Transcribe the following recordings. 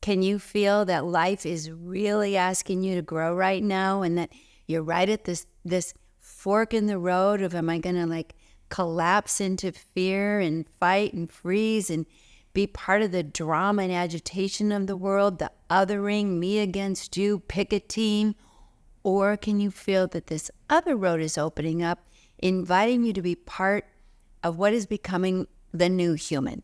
Can you feel that life is really asking you to grow right now, and that you're right at this fork in the road of, am I going to collapse into fear and fight and freeze and be part of the drama and agitation of the world, the othering, me against you, pick a team? Or can you feel that this other road is opening up, inviting you to be part of what is becoming the new human,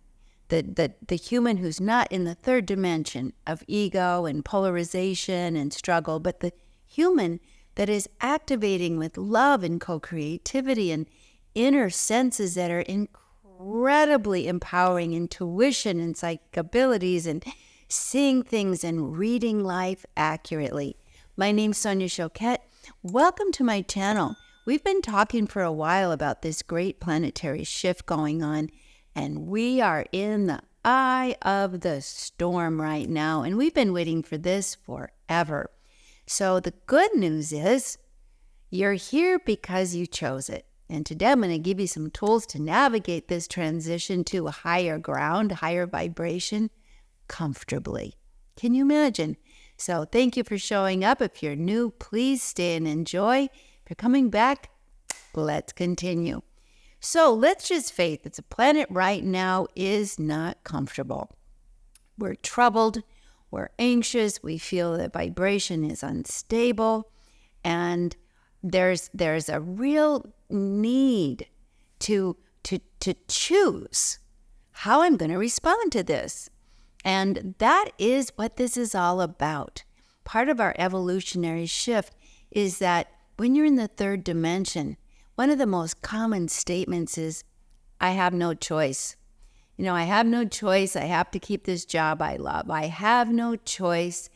the human who's not in the third dimension of ego and polarization and struggle, but the human that is activating with love and co-creativity and inner senses that are incredibly empowering, intuition and psychic abilities, and seeing things and reading life accurately. My name's Sonia Choquette. Welcome to my channel. We've been talking for a while about this great planetary shift going on, and we are in the eye of the storm right now, and we've been waiting for this forever. So the good news is you're here because you chose it. And today I'm going to give you some tools to navigate this transition to a higher ground, higher vibration, comfortably. Can you imagine? So thank you for showing up. If you're new, please stay and enjoy. If you're coming back, let's continue. So let's just face it, the planet right now is not comfortable. We're troubled, we're anxious, we feel that vibration is unstable, and there's a real need to choose how I'm going to respond to this. And that is what this is all about. Part of our evolutionary shift is that when you're in the third dimension, one of the most common statements is, I have no choice. I have no choice. I have to keep this job I love. I have no choice.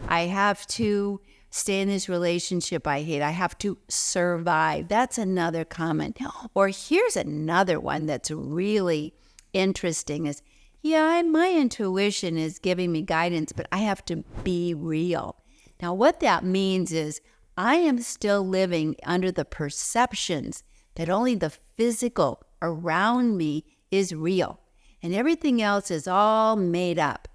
I have to stay in this relationship I hate. I have to survive. That's another comment. Or here's another one that's really interesting is, my intuition is giving me guidance, but I have to be real. Now, what that means is I am still living under the perceptions that only the physical around me is real, and everything else is all made up.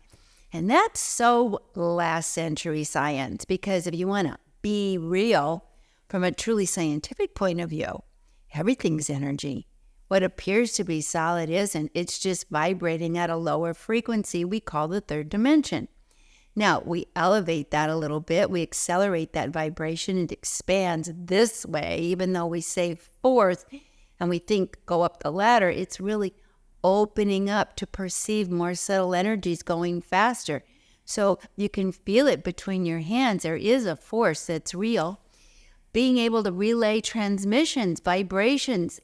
And that's so last century science, because if you want to be real from a truly scientific point of view, everything's energy. What appears to be solid isn't. It's just vibrating at a lower frequency we call the third dimension. Now, we elevate that a little bit. We accelerate that vibration. It expands this way. Even though we say fourth and we think go up the ladder, it's really opening up to perceive more subtle energies going faster. So you can feel it between your hands. There is a force that's real. Being able to relay transmissions, vibrations,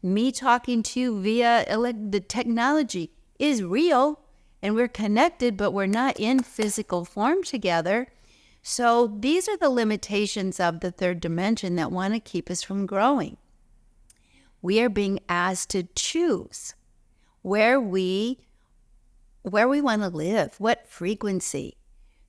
me talking to you via the technology is real, and we're connected, but we're not in physical form together. So these are the limitations of the third dimension that want to keep us from growing. We are being asked to choose where we want to live, what frequency.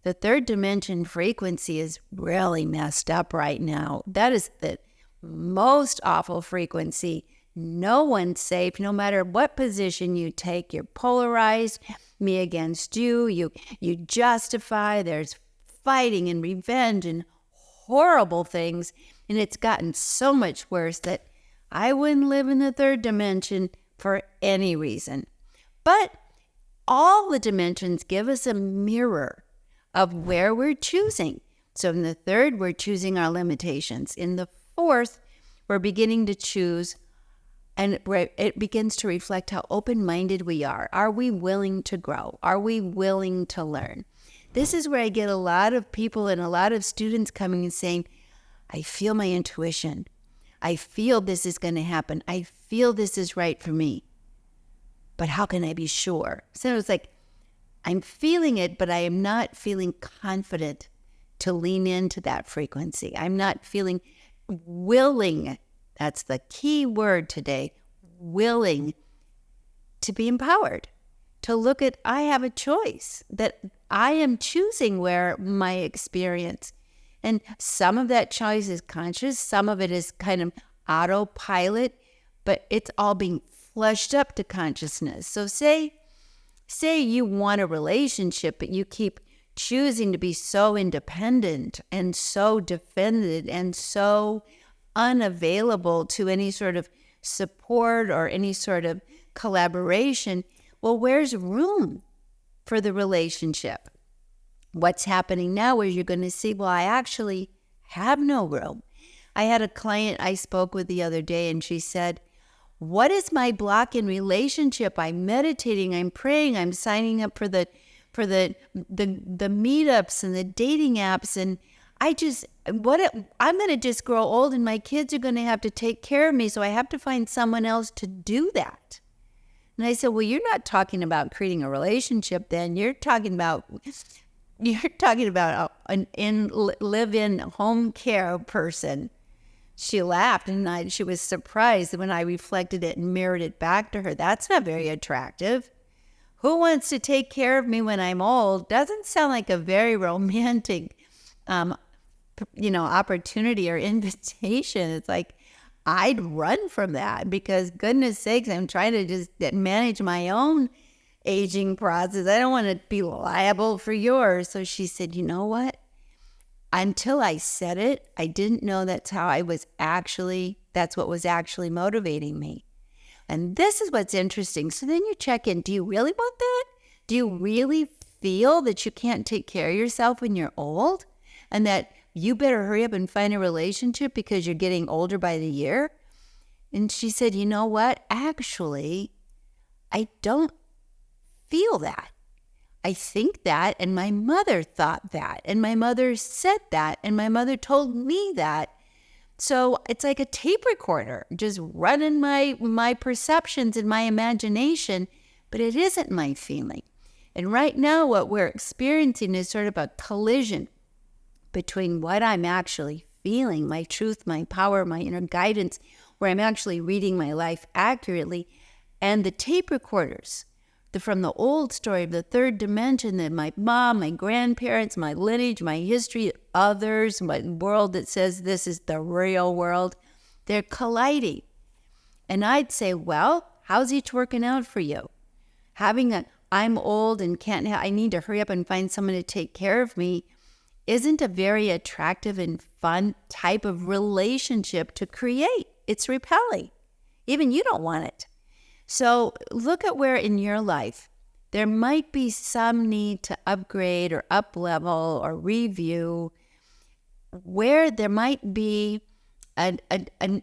The third dimension frequency is really messed up right now. That is the most awful frequency. No one's safe, no matter what position you take. You're polarized, me against you. You justify. There's fighting and revenge and horrible things. And it's gotten so much worse that I wouldn't live in the third dimension for any reason. But all the dimensions give us a mirror of where we're choosing. So in the third, we're choosing our limitations. In the fourth, we're beginning to choose, and it begins to reflect how open-minded we are. Are we willing to grow? Are we willing to learn? This is where I get a lot of people and a lot of students coming and saying, I feel my intuition. I feel this is going to happen. I feel this is right for me. But how can I be sure? So it's like, I'm feeling it, but I am not feeling confident to lean into that frequency. I'm not feeling willing. That's the key word today, willing to be empowered, to look at, I have a choice, that I am choosing where my experience. And some of that choice is conscious, some of it is kind of autopilot, but it's all being flushed up to consciousness. So say say you want a relationship, but you keep choosing to be so independent and so defended and so unavailable to any sort of support or any sort of collaboration, well, where's room for the relationship? What's happening now is you're going to see, well, I actually have no room. I had a client I spoke with the other day, and she said, what is my block in relationship? I'm meditating, I'm praying, I'm signing up for the meetups and the dating apps, and I'm going to just grow old and my kids are going to have to take care of me, so I have to find someone else to do that. And I said, well, you're not talking about creating a relationship then. You're talking about an live-in home care person. She laughed, and she was surprised when I reflected it and mirrored it back to her. That's not very attractive. Who wants to take care of me when I'm old? Doesn't sound like a very romantic, opportunity or invitation. It's like, I'd run from that because, goodness sakes, I'm trying to just manage my own aging process. I don't want to be liable for yours. So she said, you know what? Until I said it, I didn't know that's what was actually motivating me. And this is what's interesting. So then you check in. Do you really want that? Do you really feel that you can't take care of yourself when you're old? And that you better hurry up and find a relationship because you're getting older by the year? And she said, you know what? Actually, I don't feel that. I think that, and my mother thought that, and my mother said that, and my mother told me that. So it's like a tape recorder, just running my perceptions and my imagination, but it isn't my feeling. And right now what we're experiencing is sort of a collision between what I'm actually feeling, my truth, my power, my inner guidance, where I'm actually reading my life accurately, and the tape recorders from the old story of the third dimension that my mom, my grandparents, my lineage, my history, others, my world that says this is the real world, they're colliding. And I'd say, well, how's each working out for you? I'm old and I need to hurry up and find someone to take care of me isn't a very attractive and fun type of relationship to create. It's repelling. Even you don't want it. So look at where in your life there might be some need to upgrade or up-level or review, where there might be an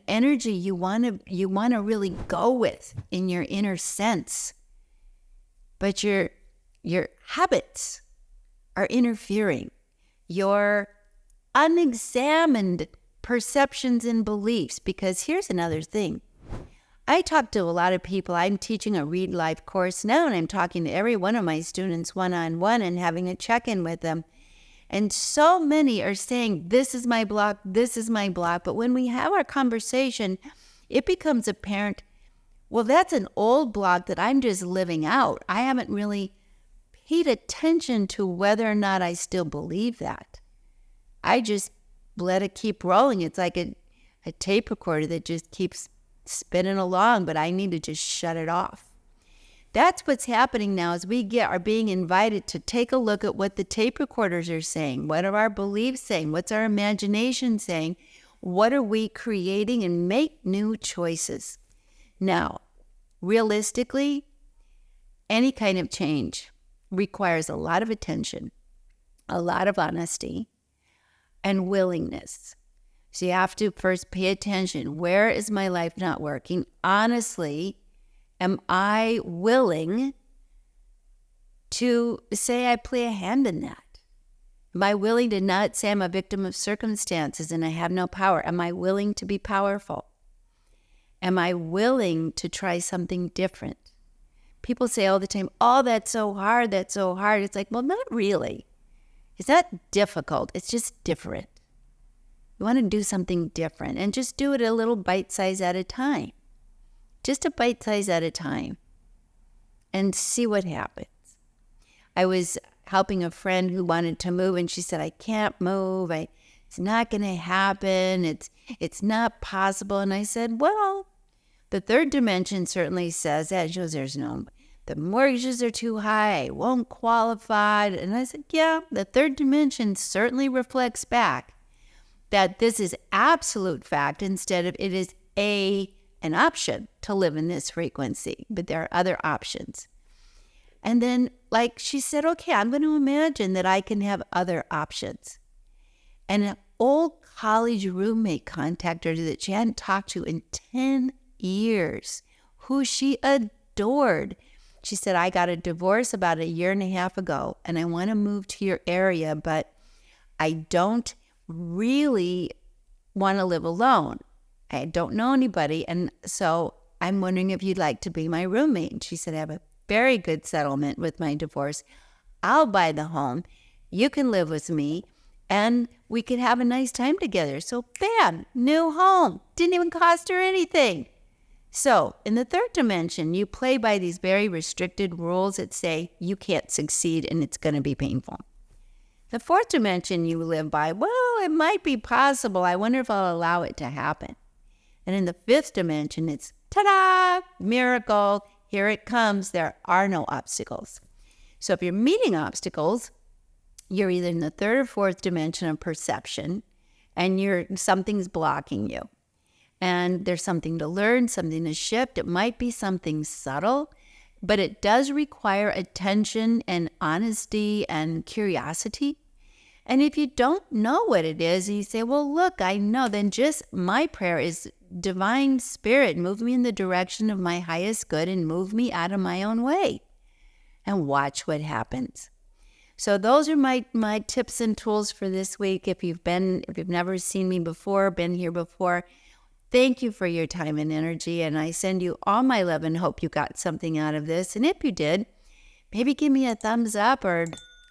energy you want to really go with in your inner sense, but your habits are interfering. Your unexamined perceptions and beliefs, because here's another thing. I talk to a lot of people. I'm teaching a Read Life course now, and I'm talking to every one of my students one-on-one and having a check-in with them. And so many are saying, this is my block, this is my block. But when we have our conversation, it becomes apparent, well, that's an old block that I'm just living out. I haven't really paid attention to whether or not I still believe that. I just let it keep rolling. It's like a tape recorder that just keeps spinning along, but I need to just shut it off. That's what's happening now as we are being invited to take a look at what the tape recorders are saying. What are our beliefs saying? What's our imagination saying? What are we creating? And make new choices. Now, realistically, any kind of change requires a lot of attention, a lot of honesty, and willingness. So you have to first pay attention. Where is my life not working? Honestly, am I willing to say I play a hand in that? Am I willing to not say I'm a victim of circumstances and I have no power? Am I willing to be powerful? Am I willing to try something different? People say all the time, oh, that's so hard, that's so hard. It's like, well, not really. It's not difficult. It's just different. You want to do something different and just do it a little bite size at a time. Just a bite size at a time and see what happens. I was helping a friend who wanted to move and she said, I can't move. It's not going to happen. It's not possible. And I said, well, the third dimension certainly says that. She goes, the mortgages are too high, I won't qualify. And I said, yeah, the third dimension certainly reflects back that this is absolute fact instead of it is an option to live in this frequency, but there are other options. And then, like, she said, okay, I'm going to imagine that I can have other options. And an old college roommate contacted her that she hadn't talked to in 10 years, who she adored. She said, I got a divorce about 1.5 years ago, and I want to move to your area, but I don't really want to live alone. I don't know anybody, and so I'm wondering if you'd like to be my roommate. And she said, I have a very good settlement with my divorce. I'll buy the home. You can live with me, and we could have a nice time together. So bam, new home. Didn't even cost her anything. So in the third dimension, you play by these very restricted rules that say you can't succeed and it's going to be painful. The fourth dimension you live by, well, it might be possible. I wonder if I'll allow it to happen. And in the fifth dimension, it's ta-da, miracle, here it comes. There are no obstacles. So if you're meeting obstacles, you're either in the third or fourth dimension of perception, and something's blocking you. And there's something to learn, something to shift. It might be something subtle, but it does require attention and honesty and curiosity. And if you don't know what it is, and you say, well, look, I know, then just my prayer is, divine spirit, move me in the direction of my highest good and move me out of my own way, and watch what happens. So those are my tips and tools for this week. If you've never seen me before, been here before, thank you for your time and energy. And I send you all my love and hope you got something out of this. And if you did, maybe give me a thumbs up or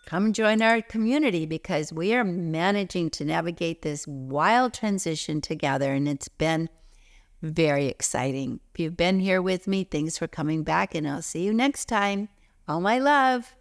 come join our community, because we are managing to navigate this wild transition together. And it's been very exciting. If you've been here with me, thanks for coming back, and I'll see you next time. All my love.